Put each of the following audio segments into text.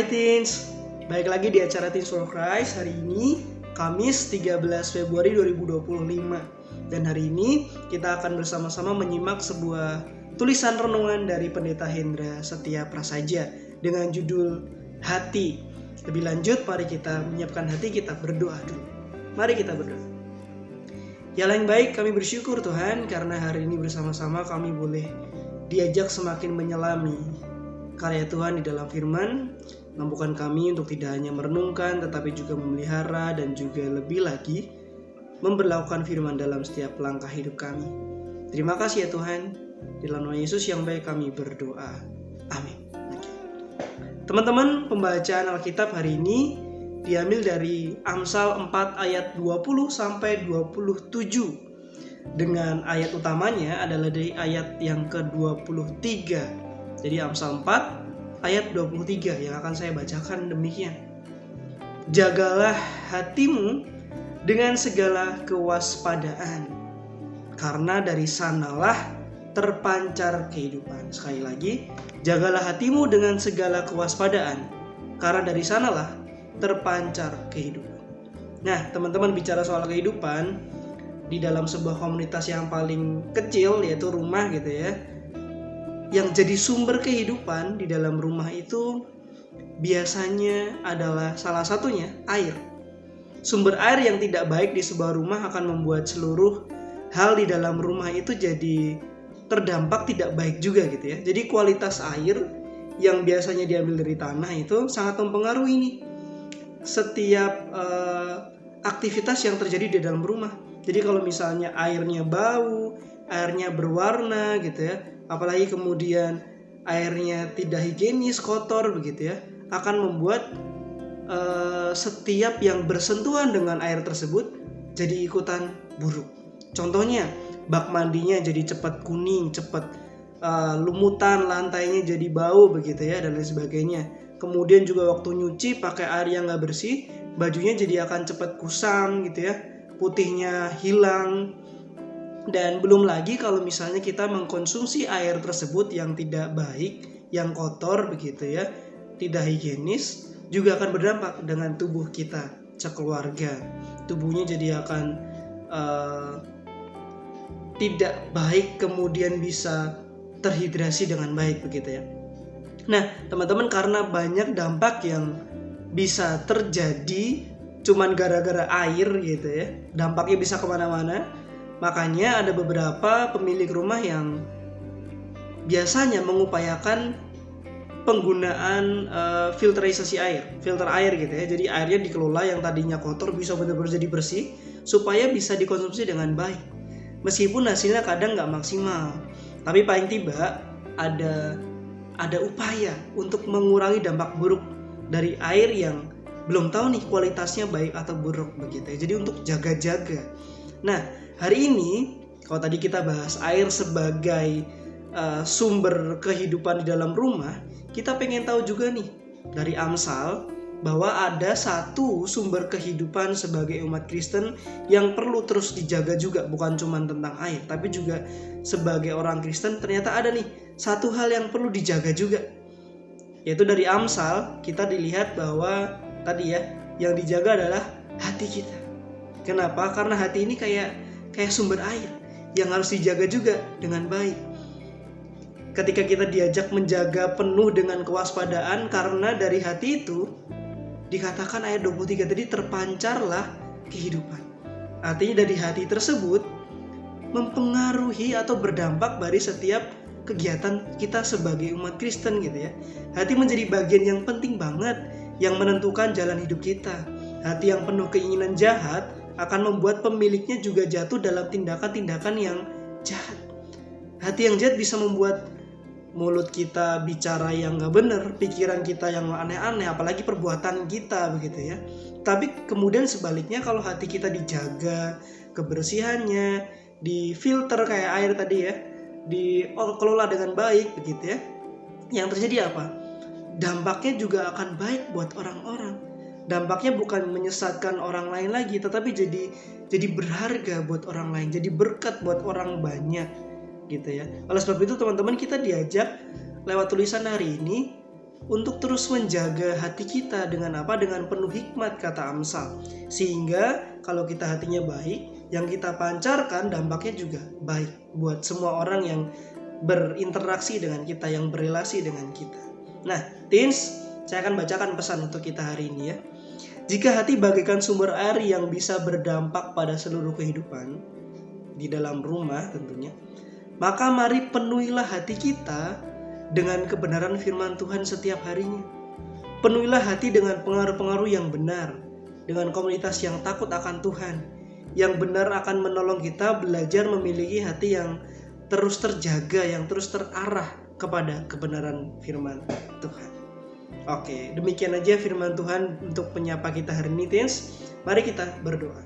Hai Teens, balik lagi di acara Teens for Christ. Hari ini Kamis 13 Februari 2025. Dan hari ini kita akan bersama-sama menyimak sebuah tulisan renungan dari Pendeta Hendra Setia Prasaja dengan judul Hati. Lebih lanjut, mari kita menyiapkan hati, kita berdoa dulu. Mari kita berdoa. Ya yang baik, kami bersyukur Tuhan karena hari ini bersama-sama kami boleh diajak semakin menyelami karya Tuhan di dalam firman. Mampukan kami untuk tidak hanya merenungkan tetapi juga memelihara dan juga lebih lagi memberlakukan firman dalam setiap langkah hidup kami. Terima kasih ya Tuhan. Di dalam nama Yesus yang baik kami berdoa. Amin. Teman-teman, pembacaan Alkitab hari ini diambil dari Amsal 4 ayat 20 sampai 27. Dengan ayat utamanya adalah dari ayat yang ke-23. Jadi Amsal 4 ayat 23 yang akan saya bacakan demikian. Jagalah hatimu dengan segala kewaspadaan, karena dari sanalah terpancar kehidupan. Sekali lagi, jagalah hatimu dengan segala kewaspadaan, karena dari sanalah terpancar kehidupan. Nah, teman-teman, bicara soal kehidupan di dalam sebuah komunitas yang paling kecil, yaitu rumah gitu ya, yang jadi sumber kehidupan di dalam rumah itu biasanya adalah salah satunya air. Sumber air yang tidak baik di sebuah rumah akan membuat seluruh hal di dalam rumah itu jadi terdampak tidak baik juga gitu ya. Jadi kualitas air yang biasanya diambil dari tanah itu sangat mempengaruhi nih setiap aktivitas yang terjadi di dalam rumah. Jadi kalau misalnya airnya bau, airnya berwarna gitu ya, apalagi kemudian airnya tidak higienis, kotor begitu ya, akan membuat setiap yang bersentuhan dengan air tersebut jadi ikutan buruk. Contohnya, bak mandinya jadi cepat kuning, cepat lumutan, lantainya jadi bau begitu ya, dan lain sebagainya. Kemudian juga waktu nyuci pakai air yang gak bersih, bajunya jadi akan cepat kusam gitu ya, putihnya hilang. Dan belum lagi kalau misalnya kita mengkonsumsi air tersebut yang tidak baik, yang kotor begitu ya, tidak higienis, juga akan berdampak dengan tubuh kita sekeluarga. Tubuhnya jadi akan tidak baik, kemudian bisa terhidrasi dengan baik begitu ya. Nah teman-teman, karena banyak dampak yang bisa terjadi cuman gara-gara air gitu ya, dampaknya bisa kemana-mana. Makanya ada beberapa pemilik rumah yang biasanya mengupayakan penggunaan filterisasi air, filter air gitu ya. Jadi airnya dikelola yang tadinya kotor bisa benar-benar jadi bersih supaya bisa dikonsumsi dengan baik. Meskipun hasilnya kadang nggak maksimal, tapi paling tidak ada upaya untuk mengurangi dampak buruk dari air yang belum tahu nih kualitasnya baik atau buruk begitu ya. Jadi untuk jaga-jaga. Nah, hari ini kalau tadi kita bahas air sebagai sumber kehidupan di dalam rumah, kita pengen tahu juga nih dari Amsal bahwa ada satu sumber kehidupan sebagai umat Kristen yang perlu terus dijaga juga, bukan cuma tentang air, tapi juga sebagai orang Kristen ternyata ada nih satu hal yang perlu dijaga juga, yaitu dari Amsal kita dilihat bahwa tadi ya, yang dijaga adalah hati kita. Kenapa? Karena hati ini kayak sumber air yang harus dijaga juga dengan baik. Ketika kita diajak menjaga penuh dengan kewaspadaan, karena dari hati itu dikatakan ayat 23 tadi terpancarlah kehidupan. Artinya dari hati tersebut mempengaruhi atau berdampak dari setiap kegiatan kita sebagai umat Kristen gitu ya. Hati menjadi bagian yang penting banget yang menentukan jalan hidup kita. Hati yang penuh keinginan jahat akan membuat pemiliknya juga jatuh dalam tindakan-tindakan yang jahat. Hati yang jahat bisa membuat mulut kita bicara yang gak benar, pikiran kita yang aneh-aneh, apalagi perbuatan kita begitu ya. Tapi kemudian sebaliknya, kalau hati kita dijaga kebersihannya, difilter kayak air tadi ya, dikelola dengan baik begitu ya, yang terjadi apa? Dampaknya juga akan baik buat orang-orang. Dampaknya bukan menyesatkan orang lain lagi, tetapi jadi berharga buat orang lain, jadi berkat buat orang banyak gitu ya. Oleh sebab itu teman-teman, kita diajak lewat tulisan hari ini untuk terus menjaga hati kita dengan apa? Dengan penuh hikmat, kata Amsal. Sehingga kalau kita hatinya baik, yang kita pancarkan dampaknya juga baik buat semua orang yang berinteraksi dengan kita, yang berrelasi dengan kita. Nah, teens, saya akan bacakan pesan untuk kita hari ini ya. Jika hati bagaikan sumber air yang bisa berdampak pada seluruh kehidupan di dalam rumah tentunya, maka mari penuhilah hati kita dengan kebenaran firman Tuhan setiap harinya. Penuhilah hati dengan pengaruh-pengaruh yang benar, dengan komunitas yang takut akan Tuhan, yang benar akan menolong kita belajar memiliki hati yang terus terjaga, yang terus terarah kepada kebenaran firman Tuhan. Oke, demikian aja firman Tuhan untuk penyapa kita hari ini, teens. Mari kita berdoa.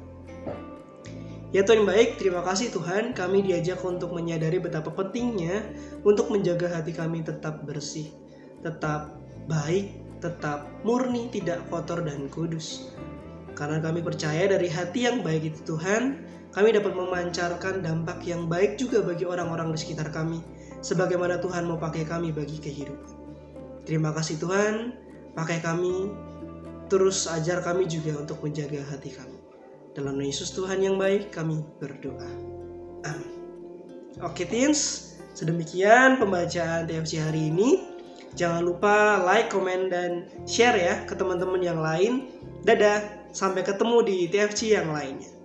Ya Tuhan baik, terima kasih Tuhan, kami diajak untuk menyadari betapa pentingnya untuk menjaga hati kami tetap bersih, tetap baik, tetap murni, tidak kotor dan kudus. Karena kami percaya dari hati yang baik itu Tuhan, kami dapat memancarkan dampak yang baik juga bagi orang-orang di sekitar kami, sebagaimana Tuhan mau pakai kami bagi kehidupan. Terima kasih Tuhan, pakai kami, terus ajar kami juga untuk menjaga hati kami. Dalam nama Yesus Tuhan yang baik, kami berdoa. Amin. Oke teens, sedemikian pembacaan TFC hari ini. Jangan lupa like, komen, dan share ya ke teman-teman yang lain. Dadah, sampai ketemu di TFC yang lainnya.